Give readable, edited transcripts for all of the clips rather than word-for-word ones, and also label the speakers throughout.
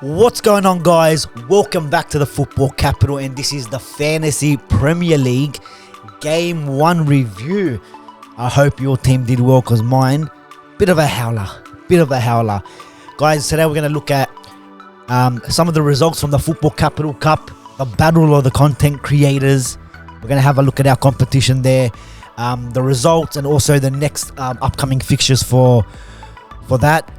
Speaker 1: What's going on, guys? Welcome back to the Football Capital, and this is the Fantasy Premier League Game 1 review. I hope your team did well, because mine, bit of a howler. Guys, today we're going to look at some of the results from the Football Capital Cup, the battle of the content creators. We're going to have a look at our competition there, the results, and also the next upcoming fixtures for that,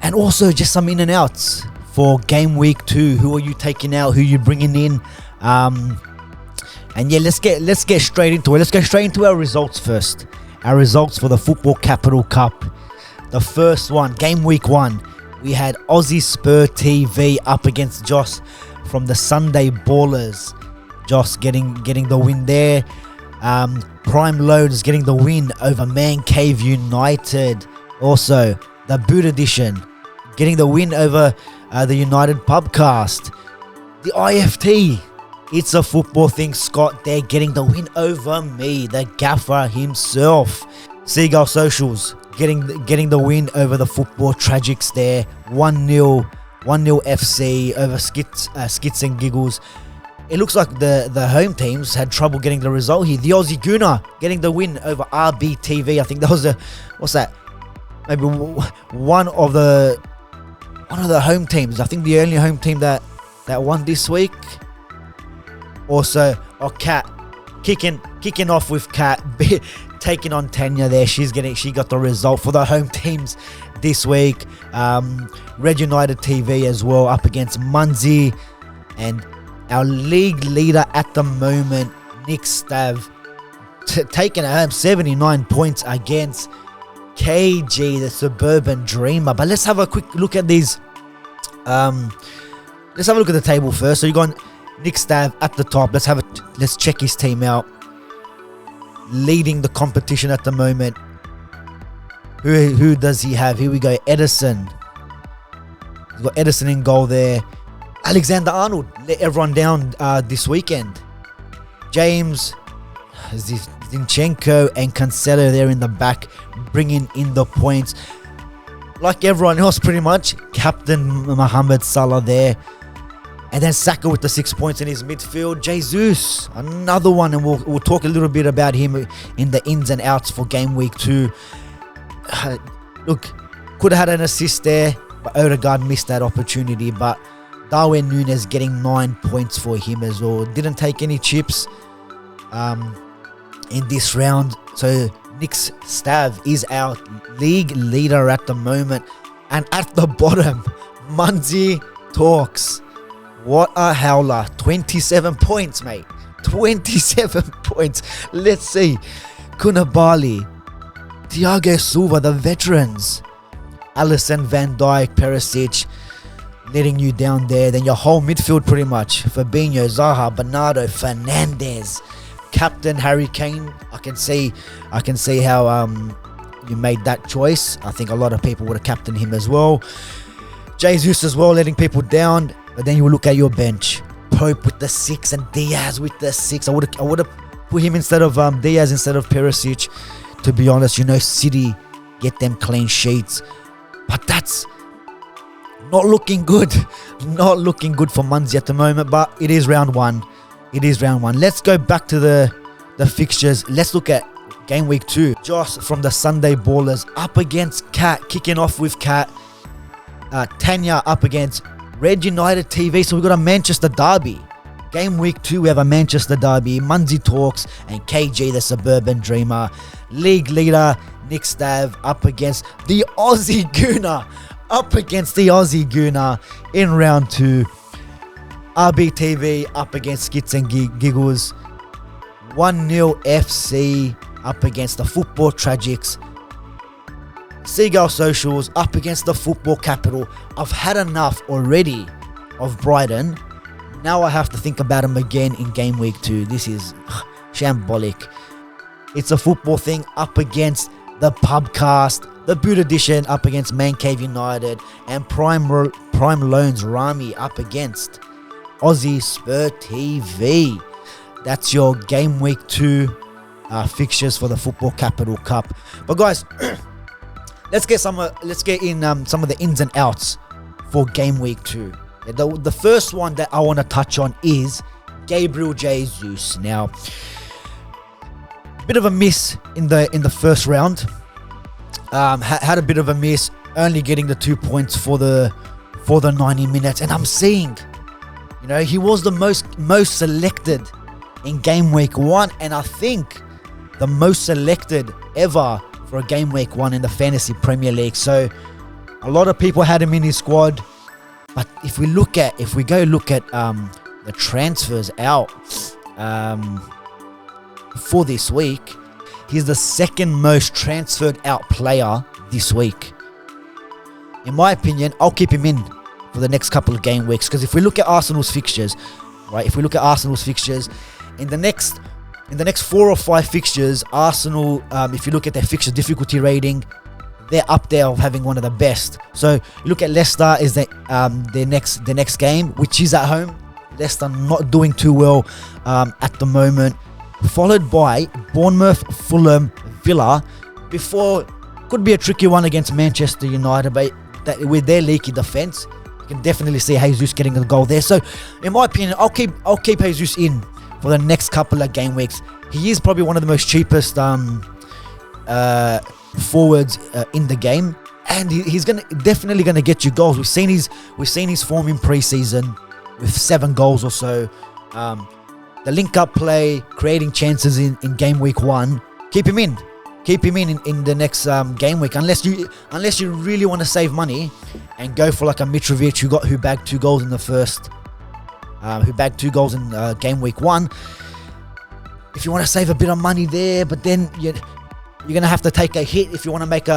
Speaker 1: and also just some in and outs for game week 2. Who are you taking out? Who are you bringing in? And yeah, let's get straight into it. Let's go straight into our results first. Our results for the Football Capital Cup. The first one, game week 1, we had Aussie Spur TV up against Josh from the Sunday Ballers. Josh getting the win there. Prime Loads getting the win over Man Cave United. Also, the Boot Edition getting the win over the United Pubcast. The IFT, It's a Football Thing, Scott there getting the win over me, the gaffer himself. Seagull Socials getting the win over the Football Tragics there. 1-0 FC over Skits and Giggles. It looks like the home teams had trouble getting the result here. The Aussie Gooner getting the win over RBTV. I think that was maybe one of the home teams. I think the only home team that won this week. Also, Kat kicking off with Kat taking on Tanya there. She got the result for the home teams this week. Red United TV as well up against Munzie, and our league leader at the moment, Nick Stav, taking home 79 points against KG, the Suburban Dreamer. But let's have a quick look at these. Let's have a look at the table first. So you got Nick Stav at the top. Let's check his team out. Leading the competition at the moment. Who does he have? Here we go. Edison. He's got Edison in goal there. Alexander Arnold let everyone down this weekend. James Zinchenko and Cancelo there in the back, bringing in the points. Like everyone else, pretty much. Captain Mohamed Salah there. And then Saka with the 6 points in his midfield. Jesus, another one, and we'll talk a little bit about him in the ins and outs for game week 2. Look, could have had an assist there, but Odegaard missed that opportunity. But Darwin Núñez getting 9 points for him as well. Didn't take any chips in this round. So Nick Stav is our league leader at the moment. And at the bottom, Munzie Talks. What a howler. 27 points, mate. 27 points. Let's see. Koulibaly, Thiago Silva, the veterans. Alisson, Van Dijk, Perisic, letting you down there. Then your whole midfield pretty much. Fabinho, Zaha, Bernardo, Fernandes, Captain Harry Kane. I can see how you made that choice. I think a lot of people would have captained him as well. Jesus as well, letting people down. But then you will look at your bench. Pope with the 6 and Diaz with the 6. I would have put him instead of Diaz instead of Perisic. To be honest, City get them clean sheets. But that's not looking good. Not looking good for Munzie at the moment. But it is round 1. Let's go back to the fixtures. Let's look at game week 2. Josh from the Sunday Ballers up against Kat. Kicking off with Kat. Tanya up against Red United TV. So we've got a Manchester derby. Game week 2, we have a Manchester derby. Munzie Talks and KG, the Suburban Dreamer. League leader Nick Stav up against the Aussie Gooner. In round 2. RBTV up against Skits and Giggles. 1-0 FC up against the Football Tragics. Seagull Socials up against the Football Capital. I've had enough already of Brighton. Now I have to think about them again in game week 2. This is shambolic. It's a Football Thing up against the Pubcast. The Boot Edition up against Man Cave United. And Prime Loans Rami up against Aussie Spur TV. That's your game week 2 fixtures for the Football Capital Cup. But guys, let's get in some of the ins and outs for game week 2. The first one that I want to touch on is Gabriel Jesus. Now, bit of a miss in the first round. Had a bit of a miss, only getting the 2 points for the 90 minutes. And I'm seeing, he was the most selected in game week 1, and I think the most selected ever for a game week 1 in the Fantasy Premier League. So a lot of people had him in his squad. But if we go look at the transfers out for this week, he's the second most transferred out player this week. In my opinion, I'll keep him in for the next couple of game weeks, because if we look at Arsenal's fixtures, right? If we look at Arsenal's fixtures in the next 4 or 5 fixtures, Arsenal, if you look at their fixture difficulty rating, they're up there of having one of the best. So look at Leicester is their next game, which is at home. Leicester not doing too well at the moment, followed by Bournemouth, Fulham, Villa. Before, could be a tricky one against Manchester United, but with their leaky defense, you can definitely see Jesus getting a goal there. So in my opinion, I'll keep Jesus in for the next couple of game weeks. He is probably one of the most cheapest forwards in the game, and he's definitely gonna get you goals. We've seen his form in pre-season with 7 goals or so. The link-up play, creating chances in game week 1. Keep him in the next game week, unless you really want to save money and go for like a Mitrovic who bagged 2 goals in the first, who bagged 2 goals in game week 1. If you want to save a bit of money there, but then you're gonna have to take a hit if you want to make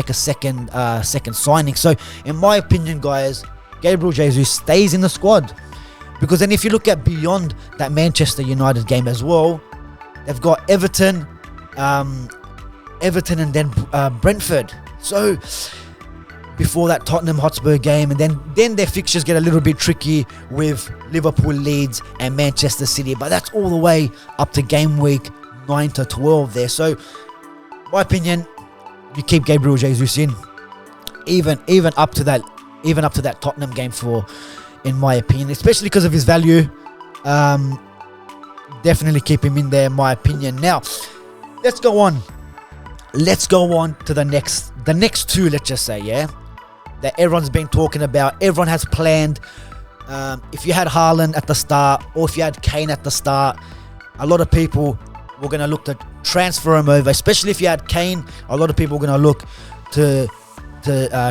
Speaker 1: a second signing. So in my opinion, guys, Gabriel Jesus stays in the squad, because then if you look at beyond that Manchester United game as well, they've got Everton and then Brentford. So before that Tottenham Hotspur game, and then their fixtures get a little bit tricky with Liverpool, Leeds and Manchester City, but that's all the way up to game week 9 to 12 there. So my opinion, you keep Gabriel Jesus in, even up to that Tottenham game, in my opinion, especially because of his value. Definitely keep him in there, in my opinion. Now, let's go on to the next 2. Let's just say, that everyone's been talking about. Everyone has planned. If you had Haaland at the start, or if you had Kane at the start, a lot of people were going to look to transfer him over. Especially if you had Kane, a lot of people were going to look to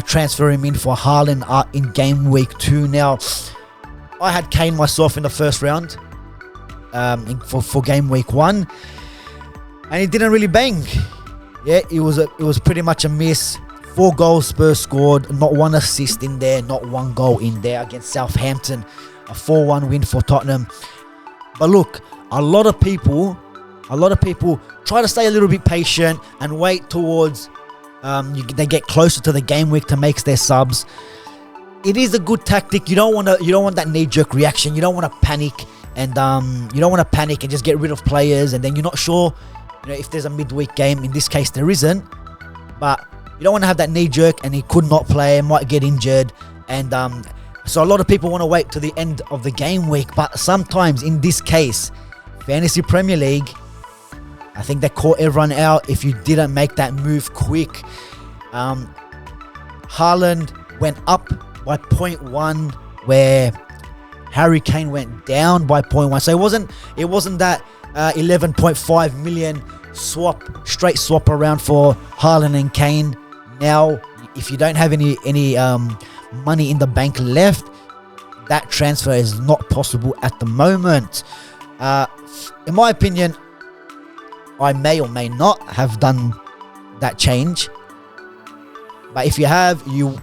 Speaker 1: transfer him in for Haaland in game week 2. Now, I had Kane myself in the first round for game week 1, and he didn't really bang. It was pretty much a miss. 4 goals Spurs scored, not 1 assist in there, not 1 goal in there against Southampton. A 4-1 win for Tottenham. But look, a lot of people try to stay a little bit patient and wait towards they get closer to the game week to make their subs. It is a good tactic. You don't want that knee-jerk reaction. You don't want to panic and just get rid of players, and then you're not sure, if there's a midweek game. In this case, there isn't, but you don't want to have that knee-jerk and he could not play, might get injured, and so a lot of people want to wait to the end of the game week. But sometimes, in this case, Fantasy Premier League, I think they caught everyone out if you didn't make that move quick. Haaland went up by 0.1, where Harry Kane went down by 0.1. So it wasn't that 11.5 million straight swap around for Haaland and Kane. Now, if you don't have any money in the bank left, that transfer is not possible at the moment. In my opinion, I may or may not have done that change, but if you have, you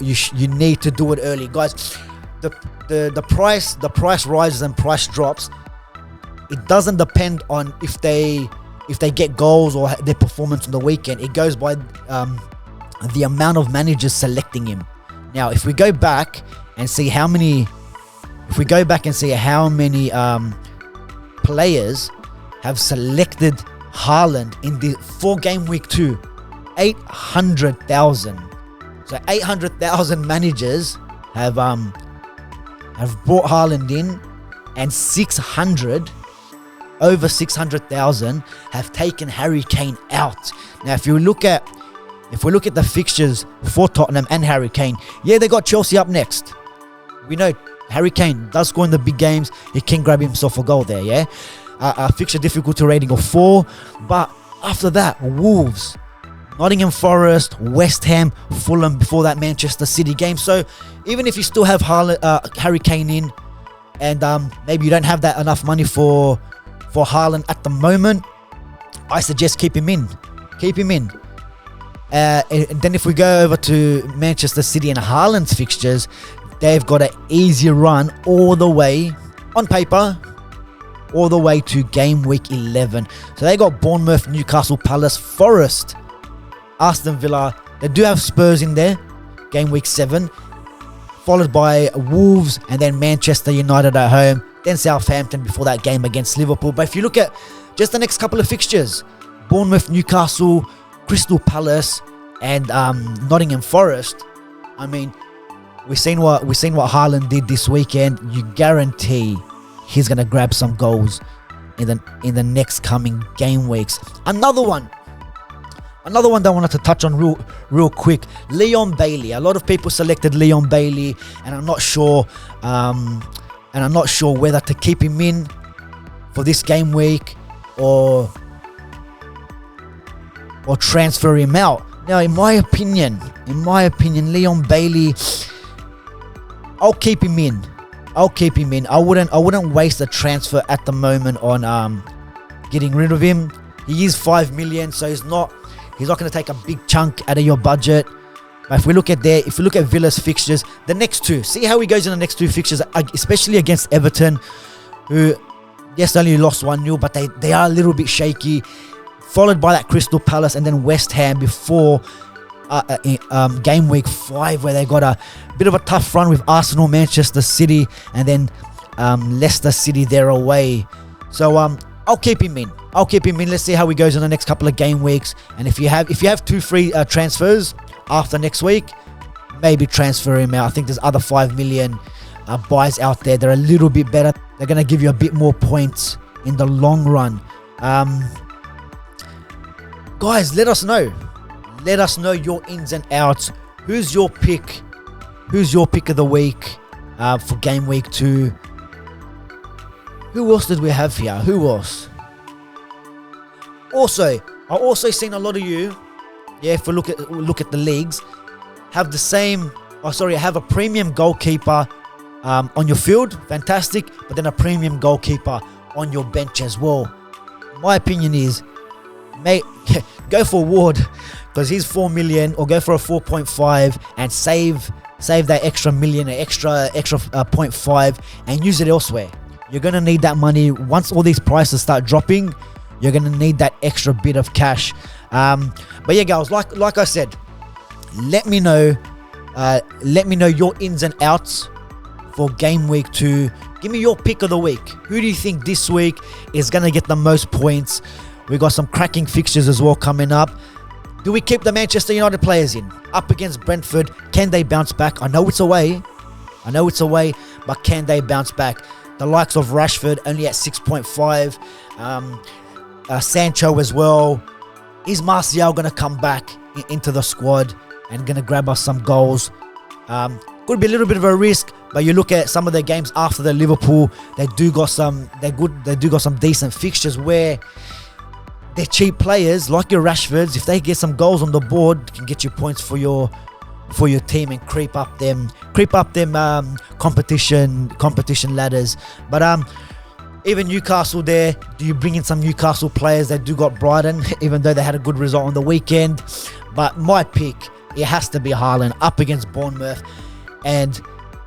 Speaker 1: need to do it early, guys. The price rises and price drops. It doesn't depend on if they get goals or their performance on the weekend. It goes by the amount of managers selecting him. Now, if we go back and see how many players have selected Haaland for game week 2, 800,000. So 800,000 managers have have brought Haaland in, and over 600,000 have taken Harry Kane out. Now, if we look at the fixtures for Tottenham and Harry Kane, yeah, they got Chelsea up next. We know Harry Kane does score in the big games. He can grab himself a goal there, yeah. A fixture difficulty rating of 4, but after that, Wolves, Nottingham Forest, West Ham, Fulham before that Manchester City game. So even if you still have Harry Kane in, and maybe you don't have that enough money for Haaland at the moment, I suggest keep him in. And then if we go over to Manchester City and Haaland's fixtures, they've got an easier run all the way, on paper, all the way to game week 11. So they got Bournemouth, Newcastle, Palace, Forest, Aston Villa. They do have Spurs in there, game week 7, followed by Wolves and then Manchester United at home, then Southampton before that game against Liverpool. But if you look at just the next couple of fixtures, Bournemouth, Newcastle, Crystal Palace, and Nottingham Forest, I mean, we've seen what Haaland did this weekend. You guarantee he's gonna grab some goals in the next coming game weeks. Another one that I wanted to touch on real quick, Leon Bailey. A lot of people selected Leon Bailey, and I'm not sure whether to keep him in for this game week or transfer him out. Now, in my opinion, Leon Bailey, I'll keep him in. I wouldn't waste a transfer at the moment on getting rid of him. He is 5 million, so he's not going to take a big chunk out of your budget. But if we look at Villa's fixtures, the next two, see how he goes in the next two fixtures, especially against Everton, who, yes, only lost 1-0, but they are a little bit shaky. Followed by that Crystal Palace and then West Ham before game week 5, where they got a bit of a tough run with Arsenal, Manchester City, and then Leicester City there away. So I'll keep him in. Let's see how he goes in the next couple of game weeks. And if you have 2 free transfers after next week, maybe transfer him out. I think there's other 5 million buys out there. They're a little bit better. They're going to give you a bit more points in the long run. Guys, let us know. Let us know your ins and outs. Who's your pick? Who's your pick of the week for game week 2? Who else did we have here? Who else? I also seen a lot of you, if we look at the leagues, have the same. Have a premium goalkeeper on your field, fantastic, but then a premium goalkeeper on your bench as well. My opinion is, mate, go for Ward because he's 4 million, or go for a 4.5 and save that extra million, extra 0.5, and use it elsewhere. You're gonna need that money once all these prices start dropping. You're gonna need that extra bit of cash. But yeah, guys, like I said, let me know your ins and outs for game week 2. Give me your pick of the week. Who do you think this week is gonna get the most points? We got some cracking fixtures as well coming up. Do we keep the Manchester United players in? Up against Brentford, can they bounce back? I know it's away, but can they bounce back? The likes of Rashford only at 6.5. Sancho as well. Is Martial going to come back into the squad and going to grab us some goals? Could be a little bit of a risk, but you look at some of their games after the Liverpool, they do got some decent fixtures where they're cheap players like your Rashfords. If they get some goals on the board, can get you points for your team and creep up them competition ladders. But even Newcastle there, do you bring in some Newcastle players? They do got Brighton, even though they had a good result on the weekend. But my pick, it has to be Haaland up against Bournemouth, and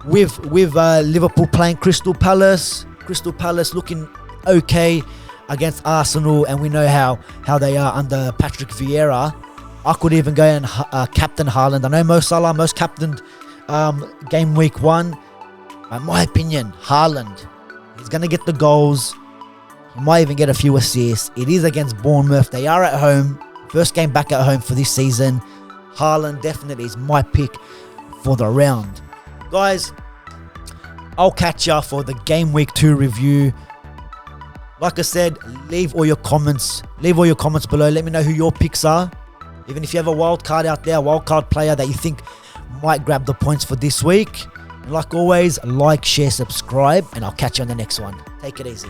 Speaker 1: with Liverpool playing Crystal Palace looking okay against Arsenal, and we know how they are under Patrick Vieira. I could even go and captain Haaland. I know Mo Salah most captained game week 1. In my opinion, Haaland, he's going to get the goals. He might even get a few assists. It is against Bournemouth. They are at home. First game back at home for this season. Haaland definitely is my pick for the round. Guys, I'll catch ya for the Game Week 2 review. Like I said, leave all your comments below. Let me know who your picks are. Even if you have a wild card out there, a wild card player that you think might grab the points for this week. And like always, like, share, subscribe, and I'll catch you on the next one. Take it easy.